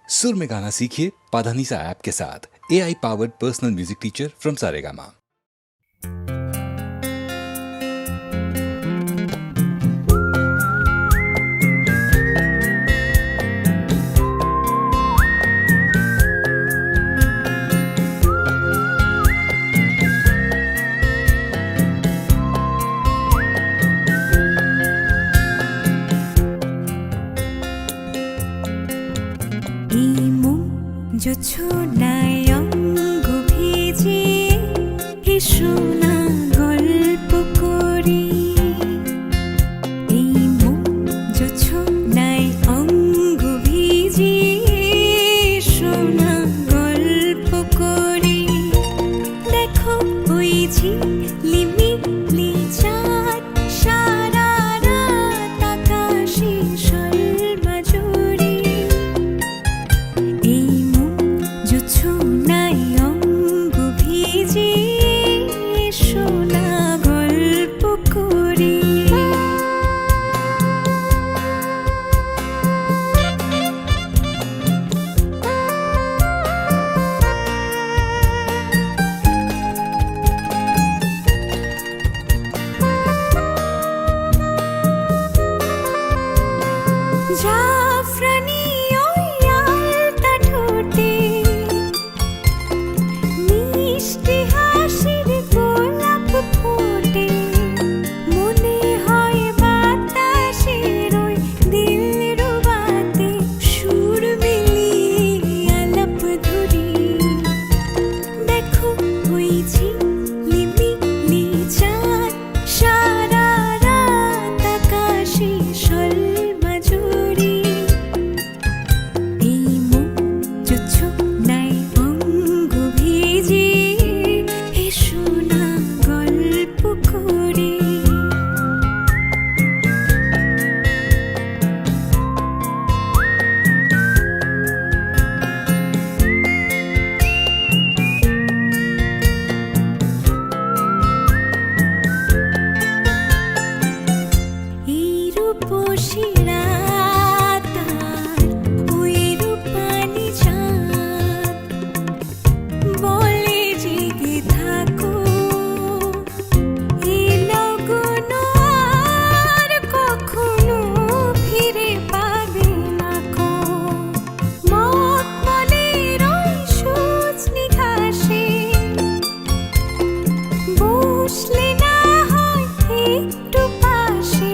सुर में गाना सीखिए पाधानीसा ऐप के साथ। AI powered personal music teacher from Saregama. জোছনায় অঙ্গ ভিজিয়ে এসো না গল্প করি। এই মন জোছনায় অঙ্গ ভিজিয়ে এসো না গল্প করি। দেখো ওই ঝিলিমিলি চাঁদ সারা রাত আকাশে স্বর্ণজুড়ি। এই জোছনায় অঙ্গ ভিজিয়ে এসো না গল্প করি। জাফরানি ওই আলতা ঠোঁটে মিষ্টি হাসির গোলাপ ফোটে। মনে হয় বাতাসের ওই দিলরুবাতে সুর মিলিয়ে আলাপ ধরি। দেখো ওই ঝিলিমিলি চাঁদ সারা রাত আকাশে স্বর্ণজুড়ি। এই মন জোছনায় অঙ্গ ভিজিয়ে এসো না গল্প করি। এই রূপসী রাত আর ওই রূপালি চাঁদ বলে জেগে থাকো। এই লগন আর কখনো ফিরে পাবে না কো। মখমলের ওই সজনি ঘাসে বসলে না হয় একটু পাশে।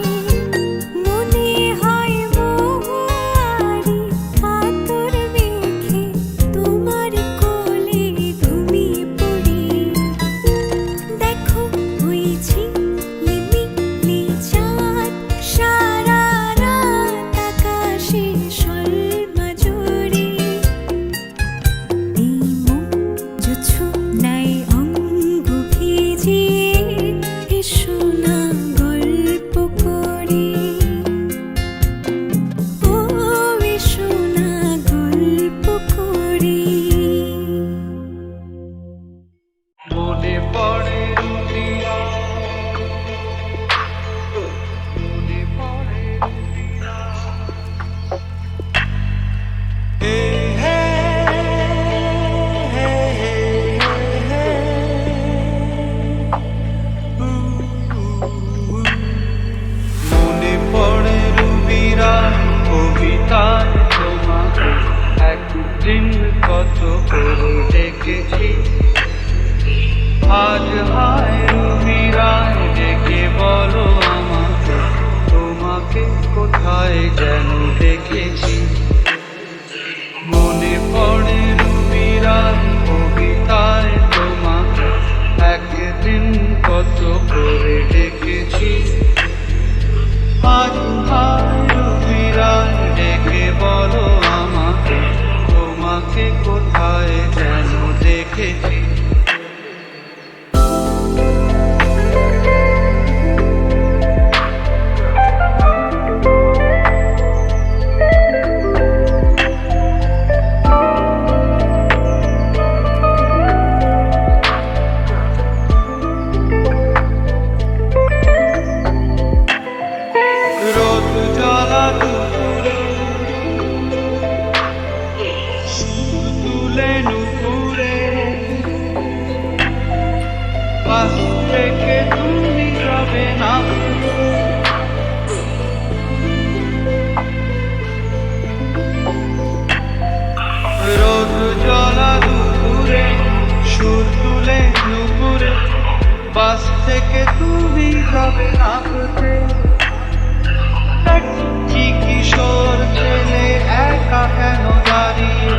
মনে হয় মহুয়ারি আতর মেখে তোমার কোলে ঘুমিয়ে পড়ি। দেখো ওই ঝিলিমিলি চাঁদ সারা রাত আকাশে স্বর্ণজুড়ি। এই মন জোছনায় অঙ্গ ভিজিয়ে এসো না গল্প করি। ও এসো না গল্প করি। মনে পড়ে রুবিয়া, মনে পড়ে রুবিয়া। হে হে হে হে হে মনে পড়ে রুবিরা কবিতায় তোমাকে একদিন কত করে দেখেছি। আজ হায় রুবিরায় ডেকে বলো আমাকে, তোমাকে কোথায় যেন দেখেছি। মনে পড়ে রুবিরায় কবিতায় তোমাকে একদিন কত করে দেখেছি। আজ হায় রুবিরায় ডেকে বলো আমাকে, তোমাকে কোথায় যেন দেখেছি। রোদ তুলে নুপুরে পাশ থেকে তুমি যাবে না রোদ জ্বলা দুপুরে সুর তুলে নুপুরে বাস থেকে তুমি যাবে নামতে কি কিশোর ছেলে একা কেন দাঁড়িয়ে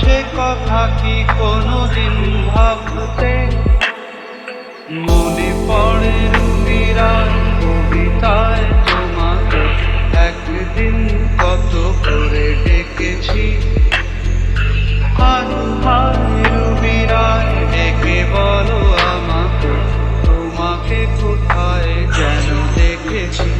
সে কথা কি কোনোদিন ভাবতে মনে পড়ে রুমিরার কবিতায় তোমাকে একদিন কত করে ডেকেছি রুমিরায় ডেকে বলো আমাকে তোমাকে কোথায় যেন দেখেছি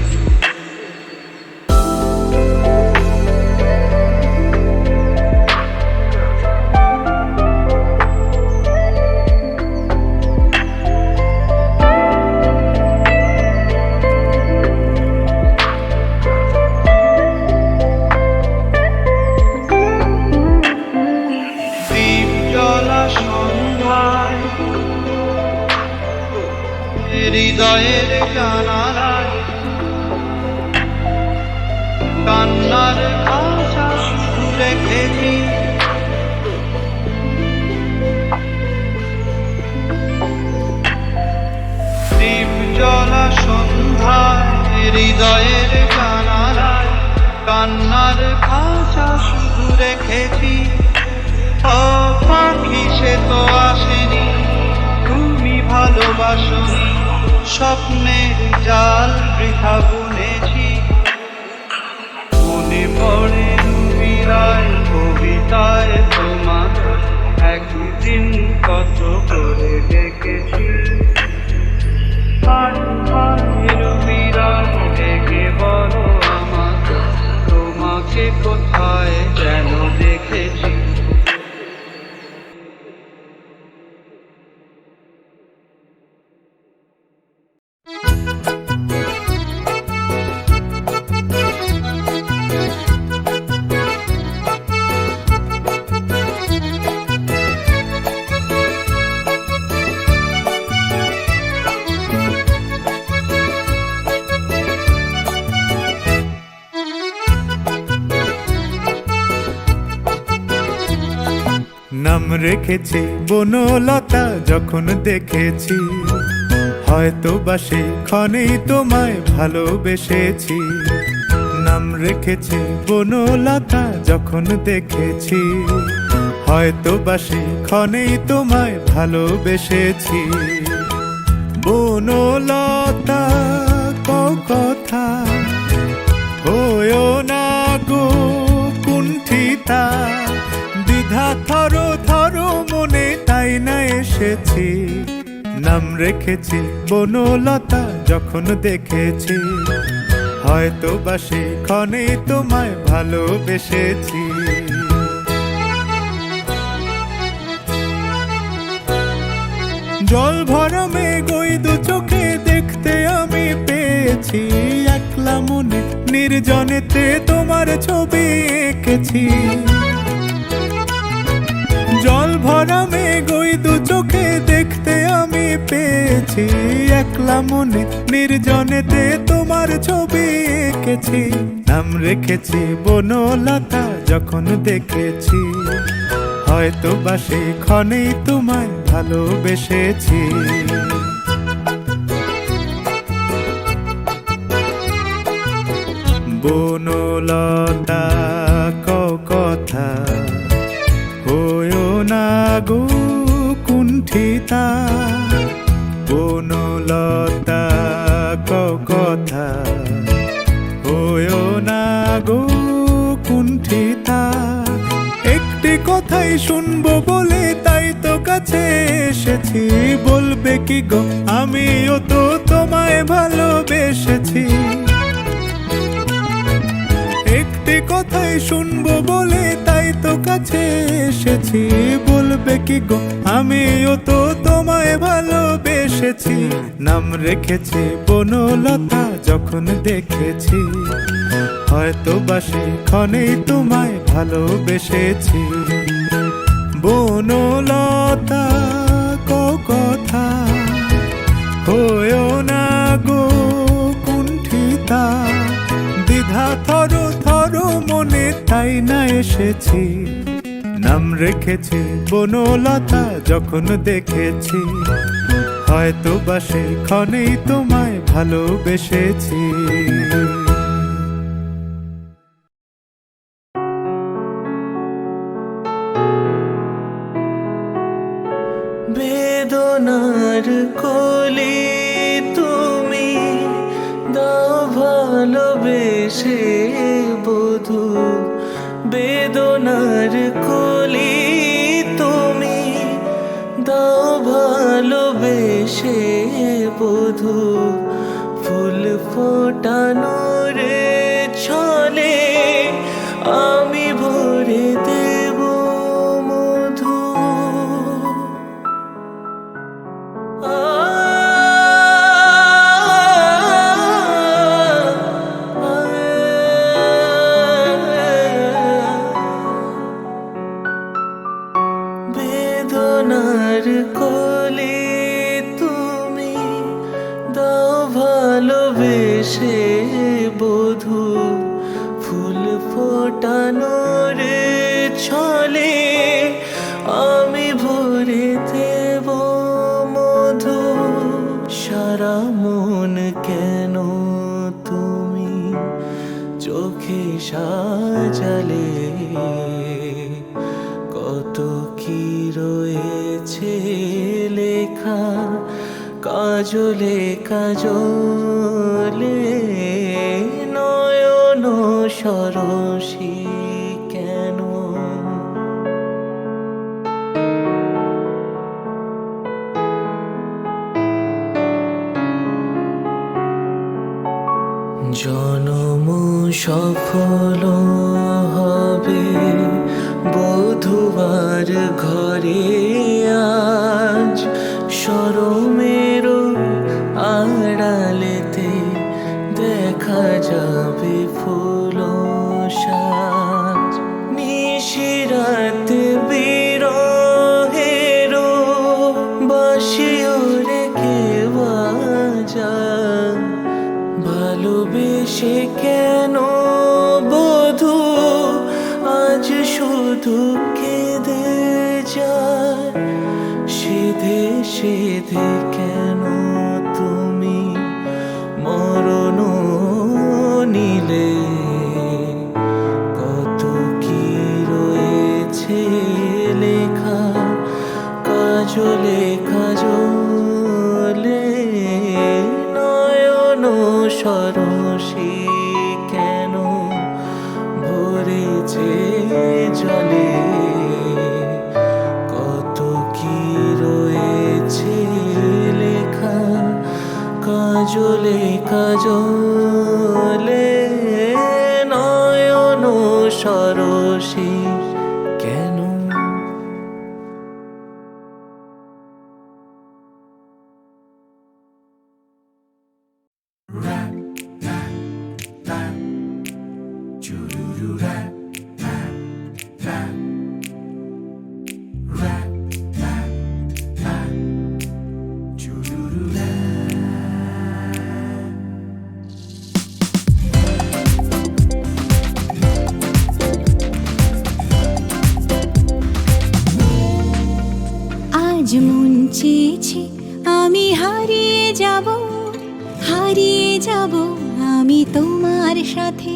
হৃদয়ের জানালায় কান্নার ভাষা শুধু রেখেছি দীপ জ্বলা সন্ধ্যায় হৃদয়ের জানালায় কান্নার ভাষা শুধু রেখেছি ও পাখি সে তো আসেনি তুমি ভালোবাসনি স্বপ্নের জাল বৃথা বুনেছি মনে পড়ে রুমিরায় কবিতায় তোমাকে একদিন কত করে ডেকেছি রুমিরায় ডেকে বলো আমাকে তোমাকে কোথায় যেন দেখেছি নাম রেখেছি বনলতা যখন দেখেছি হয়তো বা সেক্ষণেই তোমায় ভালোবেসেছি নাম রেখেছি বনলতা যখন দেখেছি হয়তো বা সেক্ষণেই তোমায় ভালোবেসেছি বনলতা কথা হয়ো না গো কুণ্ঠিতা দ্বিধা থরো থরো মনে তাই না এসেছি নাম রেখেছি বনলতা যখন দেখেছি হয়তো বা সেক্ষণেই তোমায় ভালোবেসেছি জল ভরা মেঘ ওই দু চোখে দেখতে আমি পেয়েছি একলা মনে নির্জনেতে তোমার ছবি এঁকেছি জল ভরা মেঘ ওই দু চোখে দেখতে আমি পেয়েছি একলা মনে নির্জনেতে তোমার ছবি এঁকেছি নাম রেখেছি বনলতা যখন দেখেছি হয়তো বা সেক্ষণেই তোমায় ভালোবেসেছি বনলতা কথা হয়ো না গো কুণ্ঠিতা বনলতা কথা হয়ো না গো কুণ্ঠিতা একটি কথাই শুনবো বলে তাই তো কাছে এসেছি বলবে কি গো আমিও তো তোমায় ভালোবেসেছি একটি কথাই শুনবো বলে তাই তো কাছে এসেছি বলবে কি গো আমিও তো তোমায় ভালোবেসেছি নাম রেখেছি বনলতা যখন দেখেছি হয়তো বা সেক্ষণেই তোমায় ভালোবেসেছি বনলতা কথা হয়েও না গো কুণ্ঠিতা, দ্বিধা থরু থরু মনে তাই না এসেছি, নাম রেখেছি বনলতা যখন দেখেছি, হয়তো বা সেই ক্ষণেই তোমায় ভালোবেসেছি। বেদনার কোলে তুমি দাও ভালোবেসে বধূ, বেদনার কোলে তুমি দাও ভালোবেসে বধূ, ফুল ফোটানোর ছলে আমি ভরে দেব মধু। বেদনার কোলে তুমি দাও ভালোবেসে বধূ, ফুল ফোটানোর ছলে আমি ভরে দেব মধু। সারা মন কেন তুমি চোখে সাজালে, কত কি রয়েছে লেখা কাজলে কাজলে, নয়ন সরসী কেন। জনম সফল হবে বধূবার ঘরে আজ, শরমের আড়ালেতে দেখা যাবে ফুল সাজ। নিশিরাতে বিরহের বাঁশিও রেখে বাজায়, ভালোবেসে কেন বধূ আজ শুধু কেঁদে যায়, সেধে সেধে কেন তুমি মরণ নিলে, কত কি রয়েছে লেখা কাজলে কাজলে, নয়ন সরসী কেন ভরেছে জলে, কত কি রয়েছে লেখা কাজলে কাজলে, নয়ন সরসী কেন। আজ মন চেয়েছে আমি হারিয়ে যাব, হারিয়ে যাব আমি তোমার সাথে।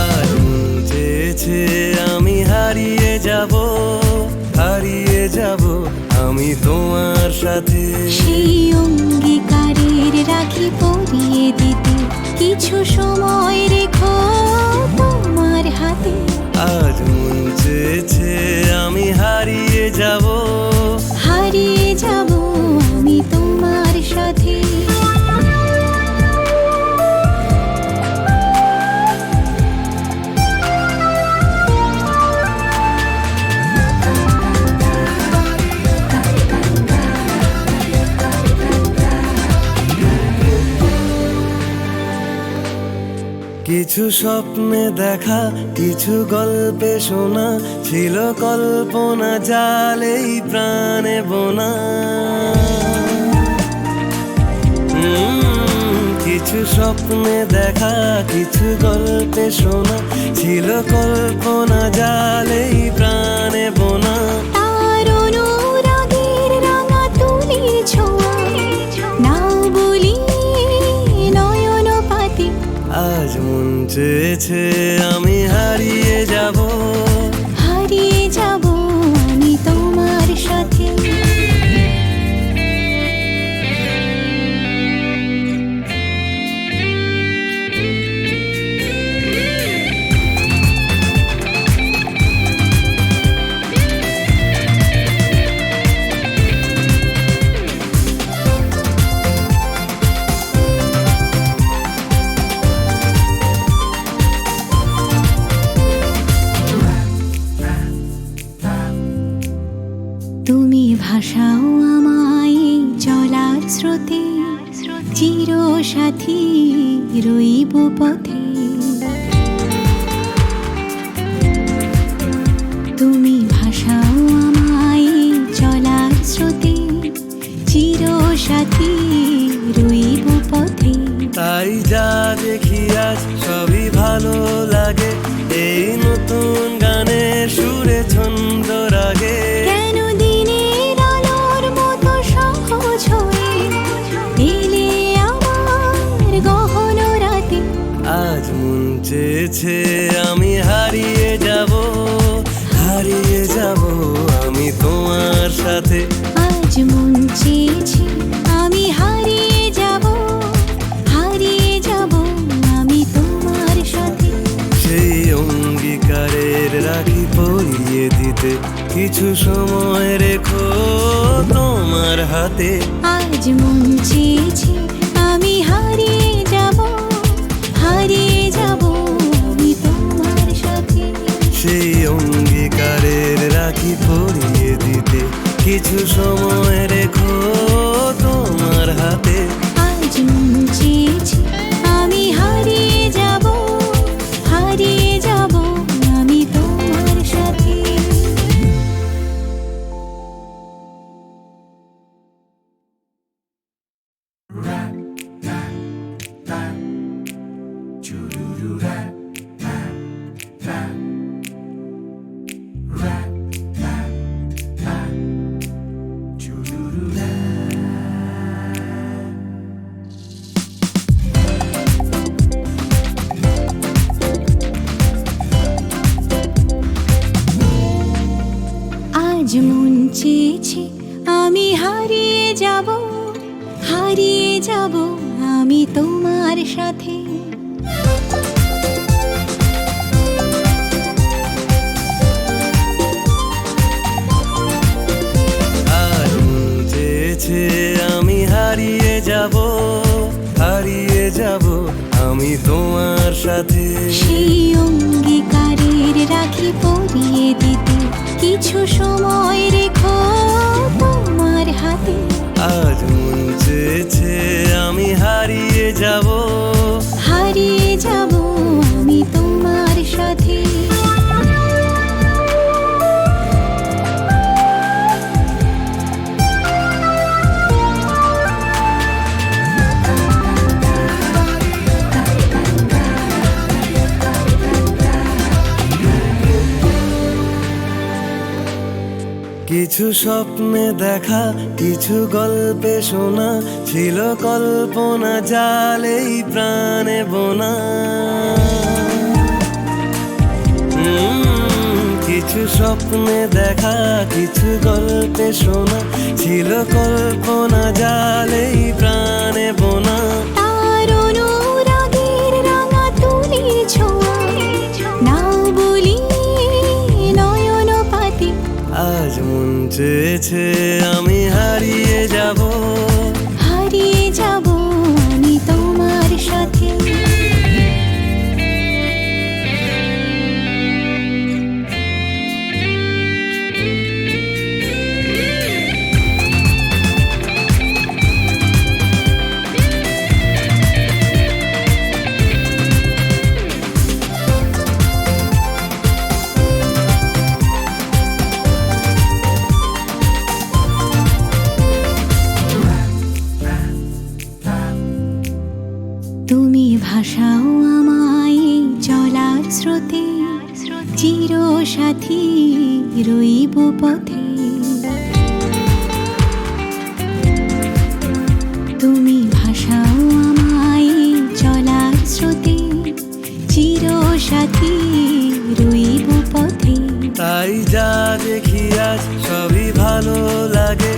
আজ মন চেয়েছে আমি হারিয়ে যাব, হারিয়ে যাব আমি তোমার সাথে। সেই অঙ্গীকারের রাখি পরিয়ে দিতে কিছু সময় রেখো তোমার হাতে। আজ মন চেয়েছে আমি হারিয়ে যাব, হারিয়ে যাব আমি তোমার সাথে। কিছু স্বপ্নে দেখা, কিছু গল্পে শোনা, ছিল কল্পনা জালেই প্রাণে বোনা। কিছু স্বপ্নে দেখা, কিছু গল্পে শোনা, ছিল কল্পনা জালেই প্রাণে বোনা। তার অনুরাগের রাঙা তুলির ছোঁয়া, নাও বলি নয়ন পাতি। আজ মন চেয়েছে আমি হারিয়ে যাব, হারিয়ে যাব আমি তোমার সাথে। তুমি ভাসাও আমায় এই চলার স্রোতে, চির সাথী রইব পথে। তুমি ভাসাও আমায় এই চলার স্রোতে, চির সাথী রইব পথে। তাই যা দেখি আজ সবই ভালো লাগে, এই নতুন গানের সুরে ছন্দ রাগে। কেন দিনের আলোর মতো সহজ হয়ে এলে আমার গহন রাতে। আজ মন চেয়েছে আমি হারিয়ে যাব, হারিয়ে যাব আমি তোমার সাথে। আজ মন চেয়েছে আমি হারিয়ে যাব, হারিয়ে যাব আমি তোমার সাথে। সেই অঙ্গীকারের রাখি পরিয়ে দিতে কিছু সময় রেখো তোমার হাতে। আজ মন চেয়েছে আমি হারিয়ে যাব, হারিয়ে যাব আমি তোমার সাথে। সেই অঙ্গীকারের রাখি পরিয়ে দিতে কিছু সময় রেখো তোমার হাতে। আজ মন চেয়েছে আমি হারিয়ে যাব, হারিয়ে যাব আমি তোমার সাথে। আজ মন চেয়েছে আমি হারিয়ে যাব, হারিয়ে যাব আমি তোমার সাথে। আজ মন চেয়েছে আমি হারিয়ে যাব, হারিয়ে যাব আমি তোমার সাথে। সেই অঙ্গীকারের রাখি পরিয়ে দিতে কিছু সময় রেখো তোমার হাতে। আজ মন চেয়েছে আমি হারিয়ে যাব, হারিয়ে যাব আমি তোমার সাথে। কিছু স্বপ্নে দেখা, কিছু গল্পে শোনা, ছিল কল্পনা জালেই প্রাণে বোনা। কিছু স্বপ্নে দেখা, কিছু গল্পে শোনা, ছিল কল্পনা জালেই প্রাণে বোনা। তার অনুরাগের রাঙা তুলির ছোঁয়া, নাও বলি নয়ন পাতি। আজ মন চেয়েছে আমি হারিয়ে যাব, হারিয়ে যাব আমি তোমার সাথে। ভাষাও আমায় চলার স্রোতে, চির সাথী রইব পথে। তুমি ভাষাও আমায় চলার স্রোতে, চির সাথী রইব পথে। তাই যা দেখি আজ সবই ভালো লাগে,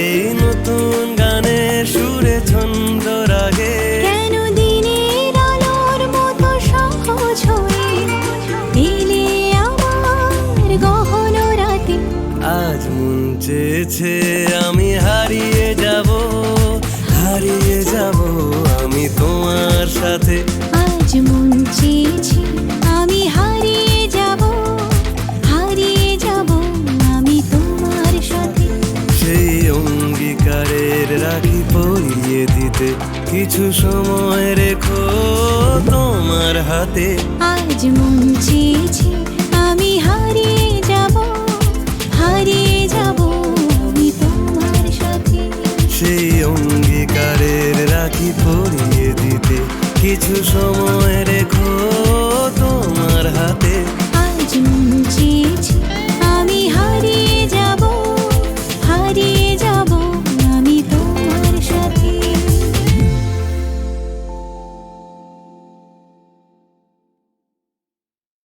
এই নতুন গানের সুরে ছন্দ রাগে। কেন দিনের আলোর মতো সহজ হয়ে এলে আমার গহন রাতে। আজ মন চেয়েছে আমি হারিয়ে যাব, হারিয়ে যাব আমি তোমার সাথে। আজ মন চেয়েছে আমি হারিয়ে যাব, হারিয়ে যাব আমি তোমার সাথে। সেই অঙ্গীকারের রাখি পরিয়ে দিতে কিছু সময় রেখো তোমার হাতে। আজ মন চেয়েছে আমি হারিয়ে যাব, হারিয়ে যাব আমি তোমার সাথে। সেই অঙ্গীকারের রাখি পরিয়ে দিতে কিছু সময়